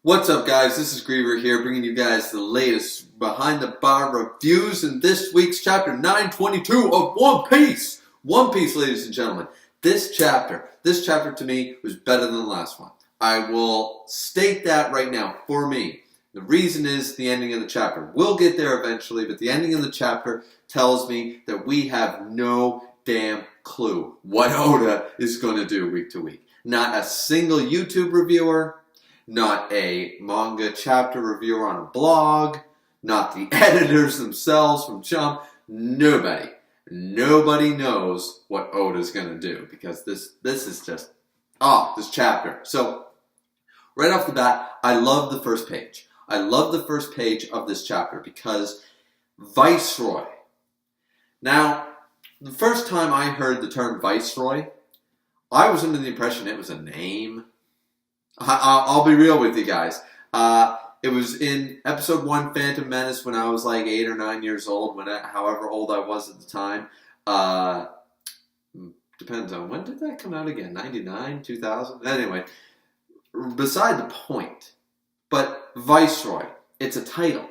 What's up, guys? This is Griever here, bringing you guys the latest behind the bar reviews in this week's chapter 922 of One Piece. One Piece, ladies and gentlemen. This chapter to me was better than the last one. I will state that right now for me. The reason is the ending of the chapter. We'll get there eventually, but the ending of the chapter tells me that we have no damn clue what Oda is going to do week to week. Not a single YouTube reviewer, not a manga chapter reviewer on a blog, not the editors themselves from Jump. Nobody knows what Oda's going to do, because this is just, this chapter. So, right off the bat, I love the first page. I love the first page of this chapter because Viceroy. Now, the first time I heard the term Viceroy, I was under the impression it was a name. I'll be real with you guys. It was in episode 1, Phantom Menace, when I was like 8 or 9 years old, however old I was at the time. Depends on when did that come out again? 99, 2000? Anyway, beside the point. But Viceroy, it's a title.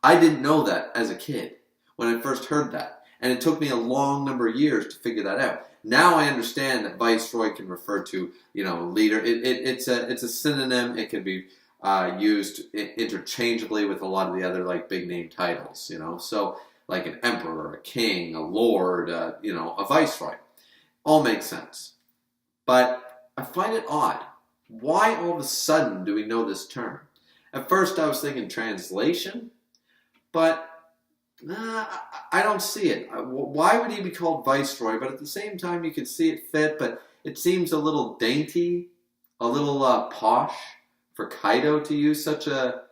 I didn't know that as a kid when I first heard that. And it took me a long number of years to figure that out. Now I understand that Viceroy can refer to, leader. It's a synonym. It can be used interchangeably with a lot of the other big name titles. So like an emperor, a king, a lord, a viceroy, all makes sense. But I find it odd. Why all of a sudden do we know this term? At first I was thinking translation, but I don't see it. Why would he be called Viceroy? But at the same time, you could see it fit, but it seems a little dainty, a little posh for Kaido to use such a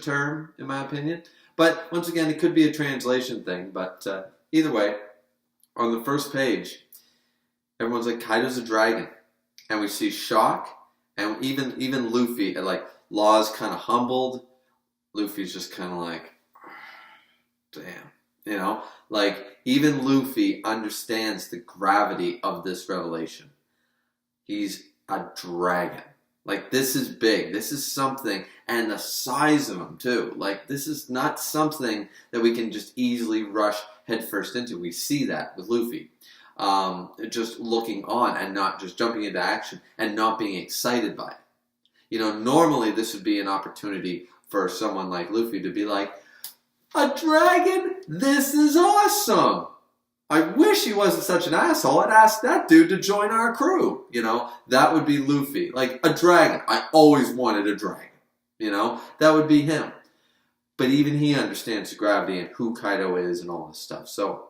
term, in my opinion. But once again, it could be a translation thing. But either way, on the first page, everyone's like, Kaido's a dragon. And we see shock, and even Luffy, Law's kind of humbled. Luffy's just kind of like, damn. Even Luffy understands the gravity of this revelation. He's a dragon. This is big. This is something, and the size of him, too. This is not something that we can just easily rush headfirst into. We see that with Luffy. Just looking on and not just jumping into action and not being excited by it. Normally this would be an opportunity for someone like Luffy to be like, a dragon? This is awesome! I wish he wasn't such an asshole. I'd ask that dude to join our crew. That would be Luffy. A dragon. I always wanted a dragon. That would be him. But even he understands the gravity and who Kaido is and all this stuff. So,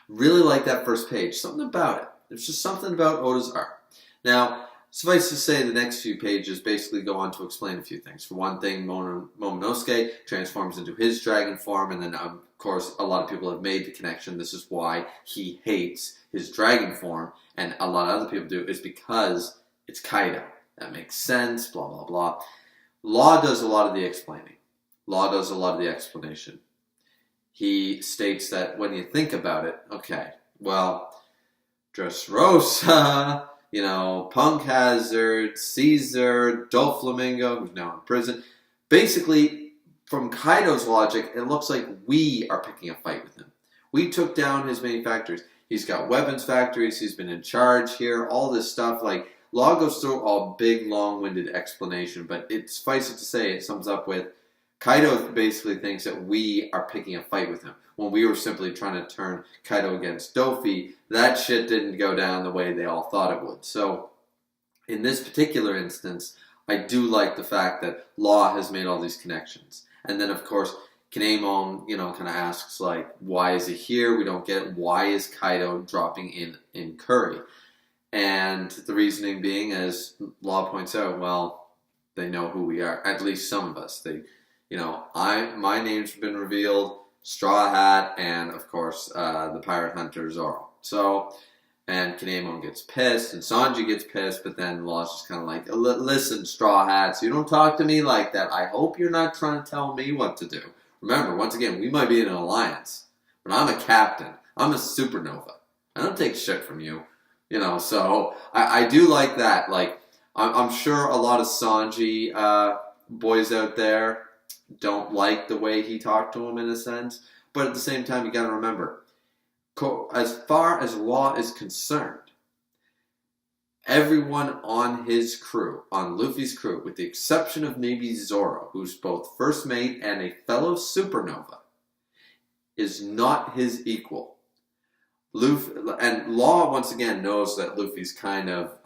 really like that first page. Something about it. There's just something about Oda's art. Now, suffice to say, the next few pages basically go on to explain a few things. For one thing, Momonosuke transforms into his dragon form, and then, of course, a lot of people have made the connection. This is why he hates his dragon form, and a lot of other people do, is because it's Kaido. That makes sense, blah, blah, blah. Law does a lot of the explaining. Law does a lot of the explanation. He states that when you think about it, okay, well, Dressrosa, Punk Hazard, Caesar, Doflamingo, who's now in prison. Basically, from Kaido's logic, it looks like we are picking a fight with him. We took down his main factories. He's got weapons factories. He's been in charge here. All this stuff. Law goes through a big, long-winded explanation, but it suffices to say it sums up with Kaido basically thinks that we are picking a fight with him. When we were simply trying to turn Kaido against Dofi, that shit didn't go down the way they all thought it would. So, in this particular instance, I do like the fact that Law has made all these connections. And then, of course, Kinemon, kind of asks, why is he here? We don't get it. Why is Kaido dropping in Curry? And the reasoning being, as Law points out, well, they know who we are. At least some of us. My name's been revealed, Straw Hat, and of course, the Pirate Hunter Zoro. So, and Kinemon gets pissed, and Sanji gets pissed, but then Law's just kind of like, listen, Straw Hats, you don't talk to me like that. I hope you're not trying to tell me what to do. Remember, once again, we might be in an alliance, but I'm a captain. I'm a supernova. I don't take shit from you. So I do like that. I'm sure a lot of Sanji boys out there don't like the way he talked to him in a sense. But at the same time, you got to remember, as far as Law is concerned, everyone on his crew, on Luffy's crew, with the exception of maybe Zoro, who's both first mate and a fellow supernova, is not his equal. Luffy, and Law, once again, knows that Luffy's kind of,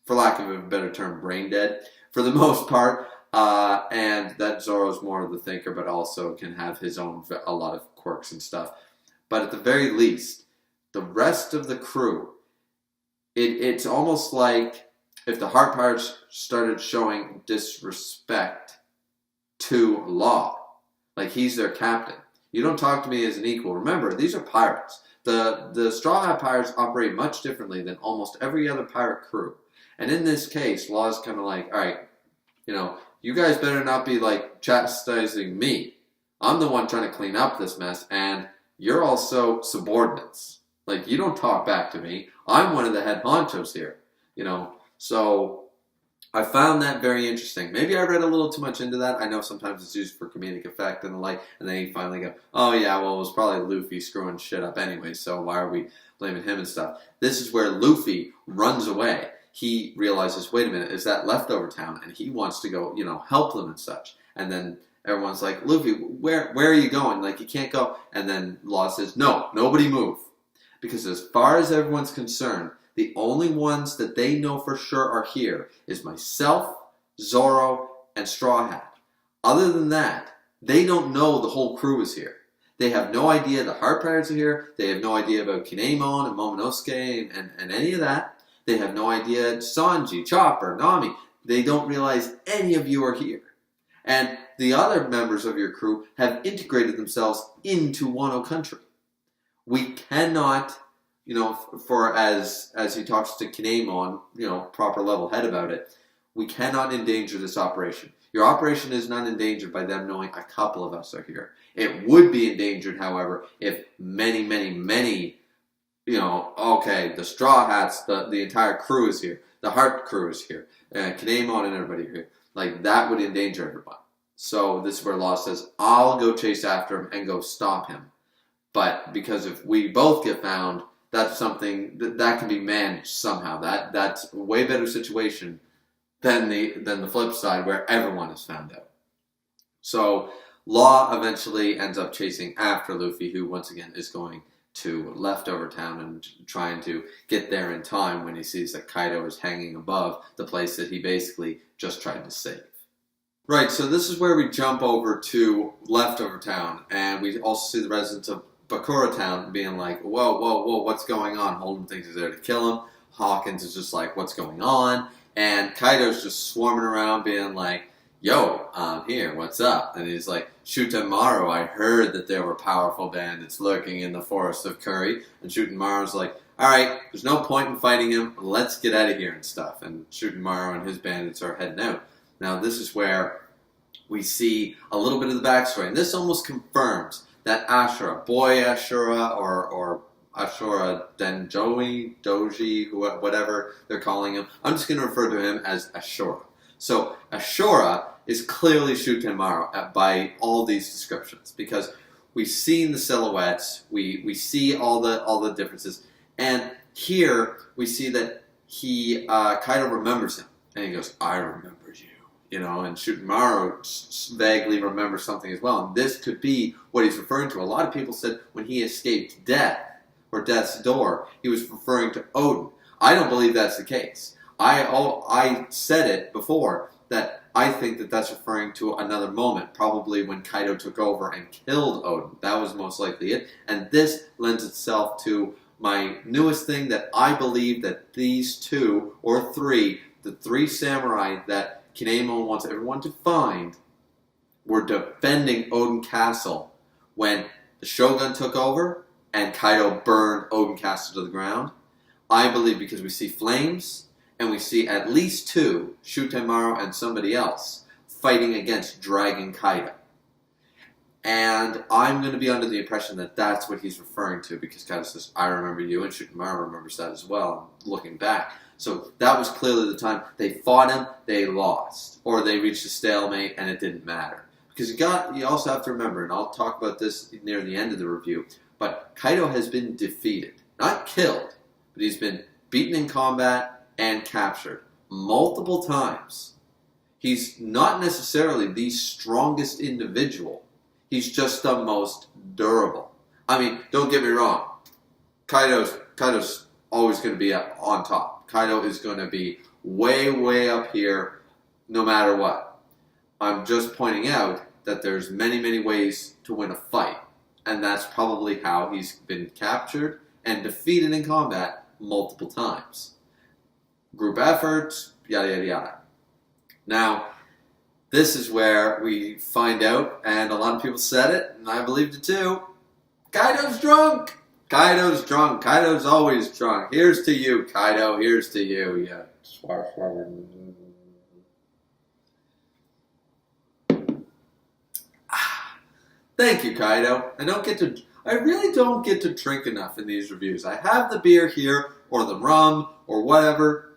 for lack of a better term, brain dead for the most part, and that Zoro's more of the thinker, but also can have his own, a lot of quirks and stuff. But at the very least, the rest of the crew, it's almost like if the Heart Pirates started showing disrespect to Law, like he's their captain. You don't talk to me as an equal. Remember, these are pirates. The Straw Hat Pirates operate much differently than almost every other pirate crew. And in this case, Law's kind of like, all right, you guys better not be like chastising me. I'm the one trying to clean up this mess, and you're also subordinates. Like, you don't talk back to me. I'm one of the head honchos here, So I found that very interesting. Maybe I read a little too much into that. I know sometimes it's used for comedic effect and the like, and then you finally go, oh yeah, well, it was probably Luffy screwing shit up anyway, so why are we blaming him and stuff? This is where Luffy runs away. He realizes, wait a minute, is that leftover town? And he wants to go, help them and such. And then everyone's like, Luffy, where are you going? Like, you can't go. And then Law says, no, nobody move. Because as far as everyone's concerned, the only ones that they know for sure are here is myself, Zoro, and Straw Hat. Other than that, they don't know the whole crew is here. They have no idea the Heart Pirates are here. They have no idea about Kinemon and Momonosuke and any of that. They have no idea Sanji, Chopper, Nami. They don't realize any of you are here. And the other members of your crew have integrated themselves into Wano country. We cannot, for as he talks to Kinemon, proper level head about it, we cannot endanger this operation. Your operation is not endangered by them knowing a couple of us are here. It would be endangered, however, if many, many, many, the Straw Hats, the entire crew is here. The Heart crew is here. Kinemon and everybody here. Like, that would endanger everyone. So this is where Law says, I'll go chase after him and go stop him. But because if we both get found, that's something that can be managed somehow. That's a way better situation than the flip side where everyone is found out. So Law eventually ends up chasing after Luffy, who once again is going to Leftover Town and trying to get there in time when he sees that Kaido is hanging above the place that he basically just tried to save. Right, so this is where we jump over to Leftover Town, and we also see the residents of Bakura Town being like, whoa, what's going on? Holden thinks he's there to kill him. Hawkins is just like, what's going on? And Kaido's just swarming around being like, yo, I'm here, what's up? And he's like, Shutemaru, I heard that there were powerful bandits lurking in the forest of Curry. And Shutemaru's like, alright, there's no point in fighting him, let's get out of here and stuff. And Shutemaru and his bandits are heading out. Now this is where we see a little bit of the backstory. And this almost confirms that Ashura, Boy Ashura, or Ashura Doji, whatever they're calling him. I'm just going to refer to him as Ashura. So Ashura is clearly Shutemaru by all these descriptions, because we've seen the silhouettes, we see all the differences, and here we see that Kaido remembers him, and he goes, I remember you, and Shutemaru vaguely remembers something as well, and this could be what he's referring to. A lot of people said when he escaped death, or death's door, he was referring to Odin. I don't believe that's the case. I said it before, that I think that that's referring to another moment, probably when Kaido took over and killed Odin. That was most likely it. And this lends itself to my newest thing, that I believe that these two, or three, the three samurai that Kinemon wants everyone to find, were defending Odin Castle when the Shogun took over and Kaido burned Odin Castle to the ground. I believe because we see flames, and we see at least two, Shutemaru and somebody else, fighting against Dragon Kaido. And I'm going to be under the impression that that's what he's referring to, because Kaido says, I remember you, and Shikamaru remembers that as well, looking back. So that was clearly the time they fought him, they lost. Or they reached a stalemate, and it didn't matter. Because you also have to remember, and I'll talk about this near the end of the review, but Kaido has been defeated. Not killed, but he's been beaten in combat and captured multiple times. He's not necessarily the strongest individual. He's just the most durable. I mean, don't get me wrong. Kaido's always going to be on top. Kaido is going to be way, way up here no matter what. I'm just pointing out that there's many, many ways to win a fight. And that's probably how he's been captured and defeated in combat multiple times. Group efforts, yada, yada, yada. Now, this is where we find out, and a lot of people said it, and I believed it too. Kaido's drunk! Kaido's drunk. Kaido's always drunk. Here's to you, Kaido. Here's to you. Yeah. Thank you, Kaido. I really don't get to drink enough in these reviews. I have the beer here, or the rum, or whatever.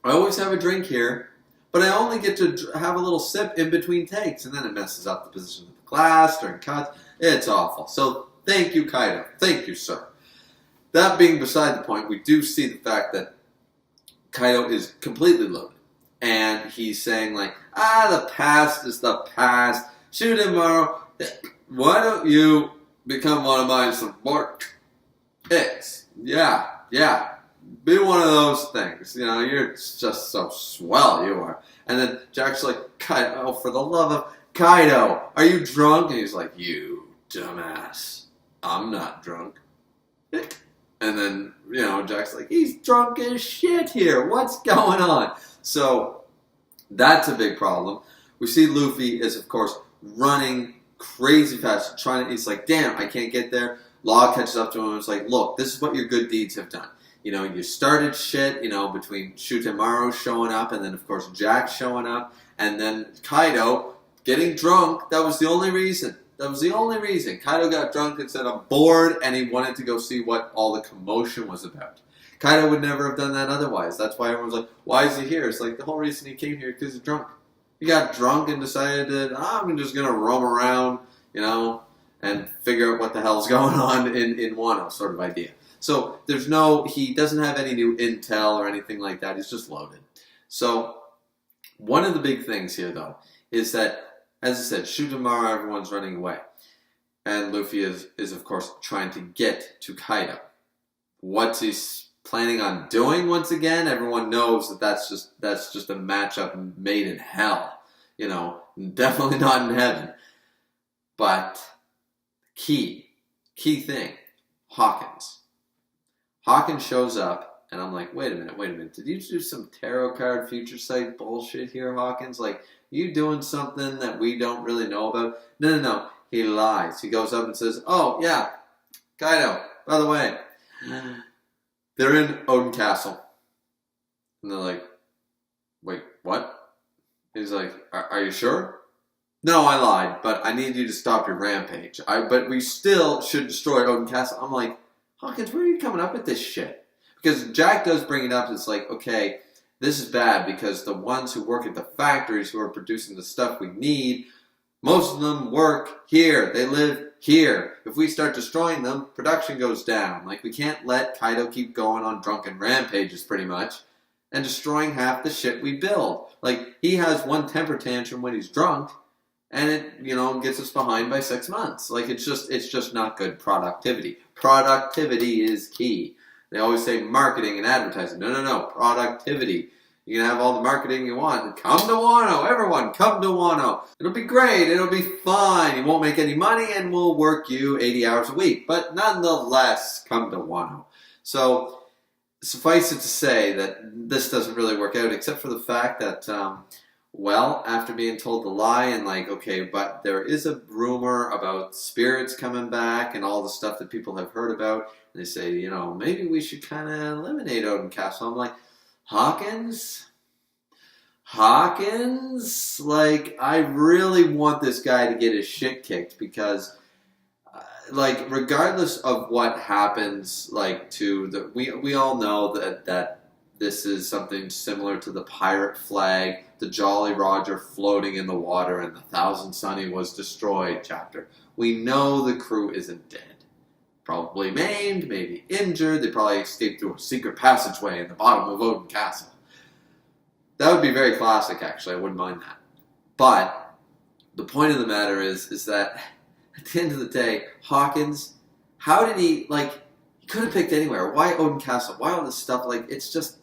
I always have a drink here. But I only get to have a little sip in between takes, and then it messes up the position of the glass during cuts. It's awful. So thank you, Kaido. Thank you, sir. That being beside the point, we do see the fact that Kaido is completely loaded. And he's saying like, the past is the past. Shoot him, Maro. Why don't you become one of my support picks? Yeah. Be one of those things. You know, you're just so swell, you are. And then Jack's like, Kaido, for the love of Kaido, are you drunk? And he's like, you dumbass. I'm not drunk. And then, Jack's like, he's drunk as shit here. What's going on? So, that's a big problem. We see Luffy is, of course, running crazy fast. He's like, damn, I can't get there. Law catches up to him and is like, look, this is what your good deeds have done. You started shit, between Shutemaru showing up and then, of course, Jack showing up. And then Kaido getting drunk. That was the only reason. Kaido got drunk and said, I'm bored, and he wanted to go see what all the commotion was about. Kaido would never have done that otherwise. That's why everyone's like, why is he here? It's like the whole reason he came here is because he's drunk. He got drunk and decided that, I'm just going to roam around, and figure out what the hell's going on in Wano sort of idea. So he doesn't have any new intel or anything like that. He's just loaded. So one of the big things here, though, is that, as I said, Shutemaru, everyone's running away. And Luffy is of course, trying to get to Kaido. What's he planning on doing once again? Everyone knows that's just a matchup made in hell. Definitely not in heaven. But key thing, Hawkins. Hawkins shows up, and I'm like, wait a minute. Did you do some tarot card future sight bullshit here, Hawkins? Like, you doing something that we don't really know about? No. He lies. He goes up and says, oh, yeah, Kaido, by the way, they're in Odin Castle. And they're like, wait, what? He's like, are you sure? No, I lied, but I need you to stop your rampage. But we still should destroy Odin Castle. I'm like, Hawkins, where are you coming up with this shit? Because Jack does bring it up. It's like, okay, this is bad because the ones who work at the factories who are producing the stuff we need, most of them work here. They live here. If we start destroying them, production goes down. Like, we can't let Kaido keep going on drunken rampages pretty much and destroying half the shit we build. Like, he has one temper tantrum when he's drunk, and it, gets us behind by 6 months. Like, it's just not good productivity. Productivity is key. They always say marketing and advertising. No. Productivity. You can have all the marketing you want. Come to Wano. Everyone, come to Wano. It'll be great. It'll be fine. You won't make any money, and we'll work you 80 hours a week. But nonetheless, come to Wano. So, suffice it to say that this doesn't really work out, except for the fact that, after being told the lie and like, okay, but there is a rumor about spirits coming back and all the stuff that people have heard about, and they say, maybe we should kind of eliminate Odin Castle. I'm like, Hawkins, Hawkins, like, I really want this guy to get his shit kicked because, like, regardless of what happens, like, to the, we all know that this is something similar to the pirate flag, the Jolly Roger floating in the water, and the Thousand Sunny was destroyed chapter. We know the crew isn't dead. Probably maimed, maybe injured. They probably escaped through a secret passageway in the bottom of Odin Castle. That would be very classic, actually. I wouldn't mind that. But the point of the matter is that at the end of the day, Hawkins, how did he, like, he could have picked anywhere. Why Odin Castle? Why all this stuff? Like, it's just,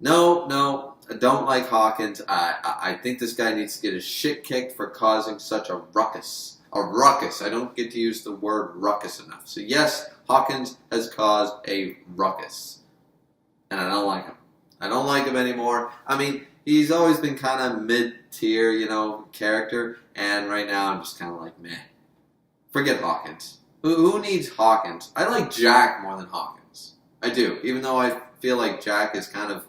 no, I don't like Hawkins. I think this guy needs to get his shit kicked for causing such a ruckus. A ruckus. I don't get to use the word ruckus enough. So yes, Hawkins has caused a ruckus. And I don't like him. I don't like him anymore. I mean, he's always been kind of mid-tier, character. And right now I'm just kind of like, meh. Forget Hawkins. Who needs Hawkins? I like Jack more than Hawkins. I do. Even though I feel like Jack is kind of a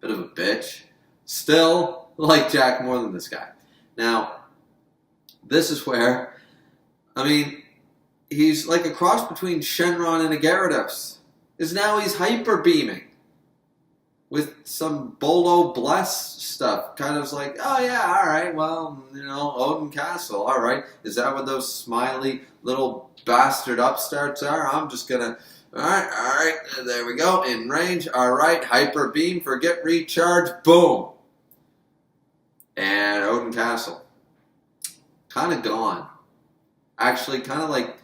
bit of a bitch. Still like Jack more than this guy. Now, this is where, I mean, he's like a cross between Shenron and a Gyarados. Because now he's hyper beaming with some Bolo Bless stuff. Kind of like, oh yeah, alright, well, Odin Castle, alright. Is that what those smiley little bastard upstarts are? I'm just gonna, alright, there we go, in range, alright, hyper beam, forget recharge, boom. And Odin Castle. Kind of gone. Actually, kind of like,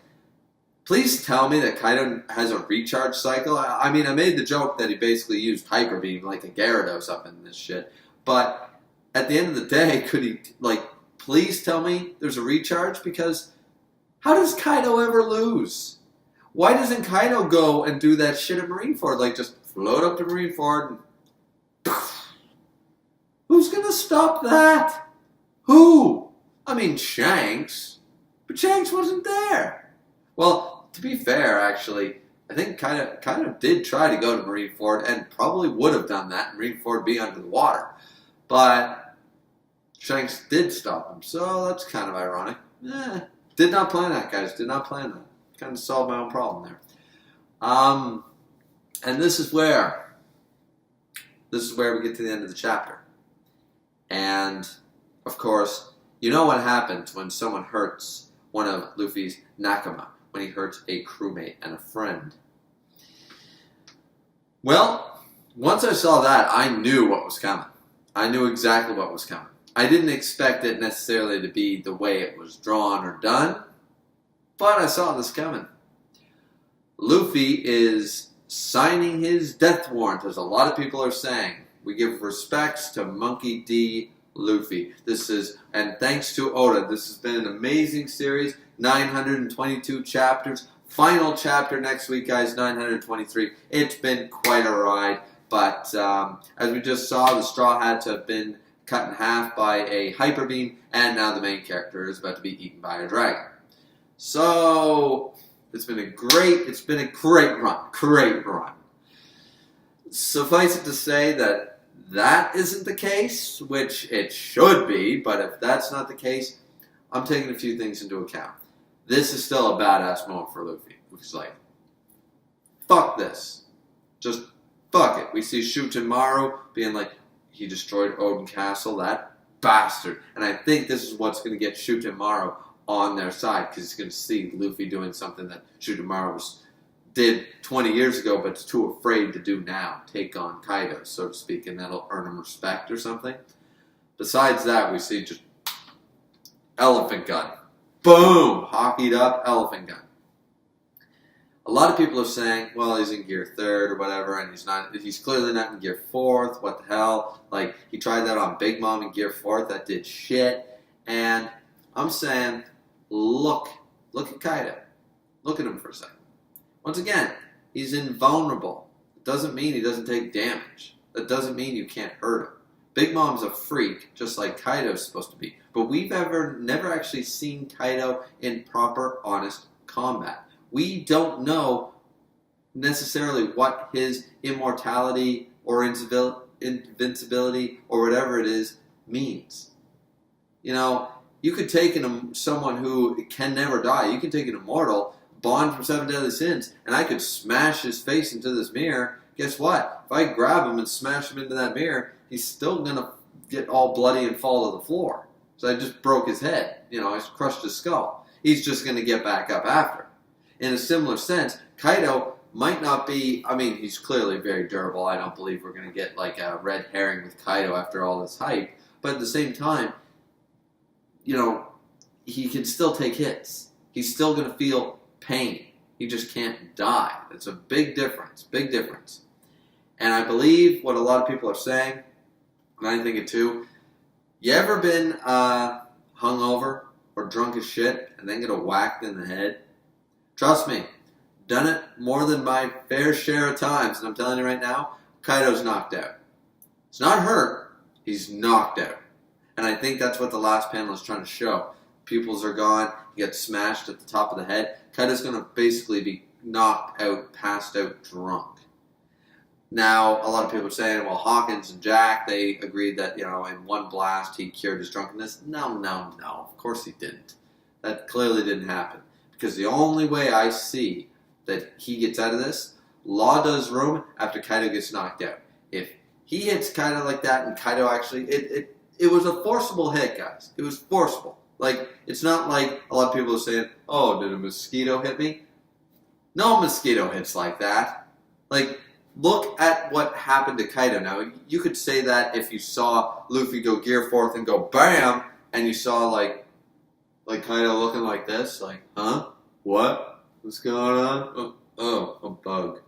please tell me that Kaido has a recharge cycle. I mean, I made the joke that he basically used Hyper Beam like a Gyarados up in this shit. But at the end of the day, could he, like, please tell me there's a recharge? Because how does Kaido ever lose? Why doesn't Kaido go and do that shit at Marineford? Like, just float up to Marineford and poof. Who's going to stop that? Who? I mean, Shanks. But Shanks wasn't there. Well, to be fair, actually, I think kind of did try to go to Marineford and probably would have done that and Marineford be under the water. But Shanks did stop him, so that's kind of ironic. Did not plan that, guys. Did not plan that. Kind of solved my own problem there. And this is where we get to the end of the chapter. And, of course, you know what happens when someone hurts one of Luffy's nakama, when he hurts a crewmate and a friend. Well, once I saw that, I knew what was coming. I knew exactly what was coming. I didn't expect it necessarily to be the way it was drawn or done, but I saw this coming. Luffy is signing his death warrant, as a lot of people are saying. We give respects to Monkey D. Luffy. And thanks to Oda, this has been an amazing series. 922 chapters. Final chapter next week, guys, 923. It's been quite a ride. But as we just saw, the Straw Hats have been cut in half by a Hyper Beam, and now the main character is about to be eaten by a dragon. So it's been a great run. Great run. Suffice it to say that isn't the case, which it should be, but if that's not the case, I'm taking a few things into account. This is still a badass moment for Luffy, which is like, fuck this. Just fuck it. We see Shutamaru being like, he destroyed Odin Castle, that bastard. And I think this is what's going to get Shutamaru on their side, because he's going to see Luffy doing something that Shutamaru did 20 years ago, but is too afraid to do now. Take on Kaido, so to speak, and that'll earn him respect or something. Besides that, we see just elephant gun. Boom! Hockeyed up elephant gun. A lot of people are saying, well, he's in gear 3rd or whatever, and he's clearly not in gear 4th. What the hell? Like, he tried that on Big Mom in gear 4th. That did shit. And I'm saying, look at Kaido. Look at him for a second. Once again, he's invulnerable. It doesn't mean he doesn't take damage. That doesn't mean you can't hurt him. Big Mom's a freak, just like Kaido's supposed to be. But we've never actually seen Kaido in proper, honest combat. We don't know necessarily what his immortality or invincibility or whatever it is means. You know, you could take someone who can never die. You can take an immortal, Bond from Seven Deadly Sins, and I could smash his face into this mirror. Guess what? If I grab him and smash him into that mirror, he's still going to get all bloody and fall to the floor. So I just broke his head. You know, I crushed his skull. He's just going to get back up after. In a similar sense, Kaido might not be, I mean, he's clearly very durable. I don't believe we're going to get like a red herring with Kaido after all this hype. But at the same time, you know, he can still take hits. He's still going to feel pain. He just can't die. It's a big difference. Big difference. And I believe what a lot of people are saying, and I think it too, you ever been hungover or drunk as shit and then get whacked in the head? Trust me, done it more than my fair share of times, and I'm telling you right now, Kaido's knocked out. He's not hurt, he's knocked out. And I think that's what the last panel is trying to show. Pupils are gone, he gets smashed at the top of the head. Kaido's going to basically be knocked out, passed out, drunk. Now, a lot of people are saying, well, Hawkins and Jack, they agreed that, you know, in one blast he cured his drunkenness. No. Of course he didn't. That clearly didn't happen. Because the only way I see that he gets out of this, Law does room after Kaido gets knocked out. If he hits Kaido like that and Kaido actually, it was a forcible hit, guys. It was forcible. Like, it's not like a lot of people are saying, oh, did a mosquito hit me? No mosquito hits like that. Like, look at what happened to Kaido. Now, you could say that if you saw Luffy go gear forth and go BAM, and you saw, like Kaido looking like this, like, huh? What? What's going on? Oh, a bug.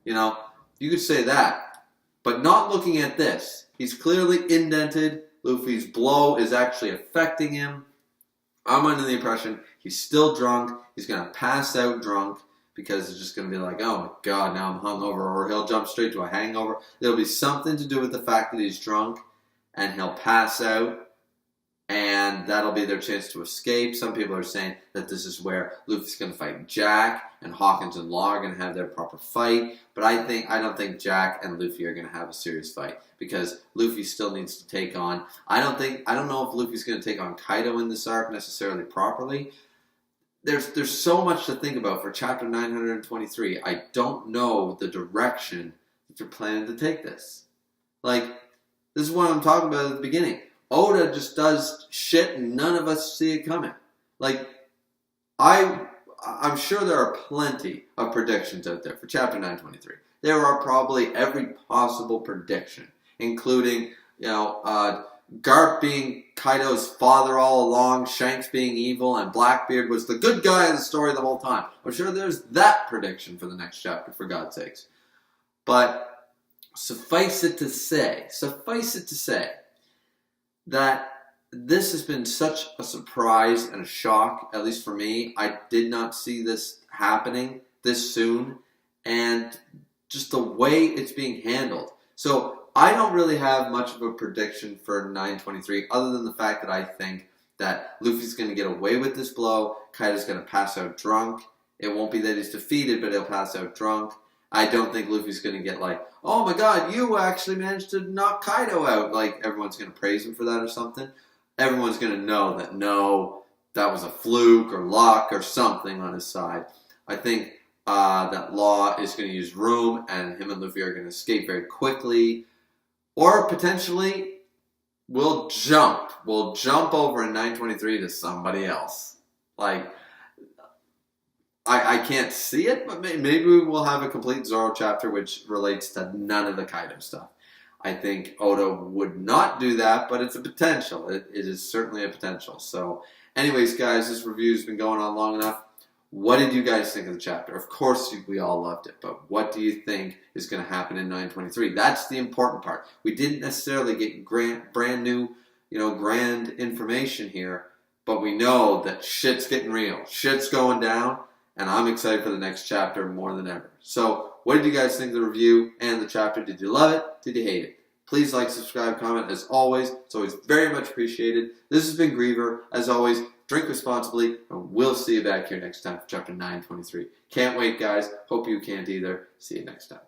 You know, you could say that. But not looking at this. He's clearly indented. Luffy's blow is actually affecting him. I'm under the impression he's still drunk. He's going to pass out drunk because it's just going to be like, oh my god, now I'm hungover. Or he'll jump straight to a hangover. There'll be something to do with the fact that he's drunk and he'll pass out. And that'll be their chance to escape. Some people are saying that this is where Luffy's going to fight Jack, and Hawkins and Law are going to have their proper fight. But I don't think Jack and Luffy are going to have a serious fight because Luffy still needs to take on. I don't know if Luffy's going to take on Kaido in this arc necessarily properly. There's so much to think about for chapter 923. I don't know the direction that they're planning to take this. Like, this is what I'm talking about at the beginning. Oda just does shit and none of us see it coming. Like, I'm sure there are plenty of predictions out there for chapter 923. There are probably every possible prediction, including, you know, Garp being Kaido's father all along, Shanks being evil, and Blackbeard was the good guy of the story the whole time. I'm sure there's that prediction for the next chapter, for God's sakes. But suffice it to say, that this has been such a surprise and a shock, at least for me. I did not see this happening this soon, and just the way it's being handled. So I don't really have much of a prediction for 923, other than the fact that I think that Luffy's going to get away with this blow, Kaido's going to pass out drunk. It won't be that he's defeated, but he'll pass out drunk. I don't think Luffy's going to get like, oh my god, you actually managed to knock Kaido out. Like, everyone's going to praise him for that or something. Everyone's going to know that, no, that was a fluke or luck or something on his side. I think that Law is going to use room and him and Luffy are going to escape very quickly. Or potentially, we'll jump. We'll jump over in 923 to somebody else. Like, I can't see it, but maybe we'll have a complete Zoro chapter which relates to none of the Kaido stuff. I think Oda would not do that, but it's a potential. It is certainly a potential. So, anyways, guys, this review's been going on long enough. What did you guys think of the chapter? Of course, we all loved it, but what do you think is going to happen in 923? That's the important part. We didn't necessarily get brand new, grand information here, but we know that shit's getting real. Shit's going down. And I'm excited for the next chapter more than ever. So, what did you guys think of the review and the chapter? Did you love it? Did you hate it? Please like, subscribe, comment. As always, it's always very much appreciated. This has been Griever. As always, drink responsibly, and we'll see you back here next time for chapter 923. Can't wait, guys. Hope you can't either. See you next time.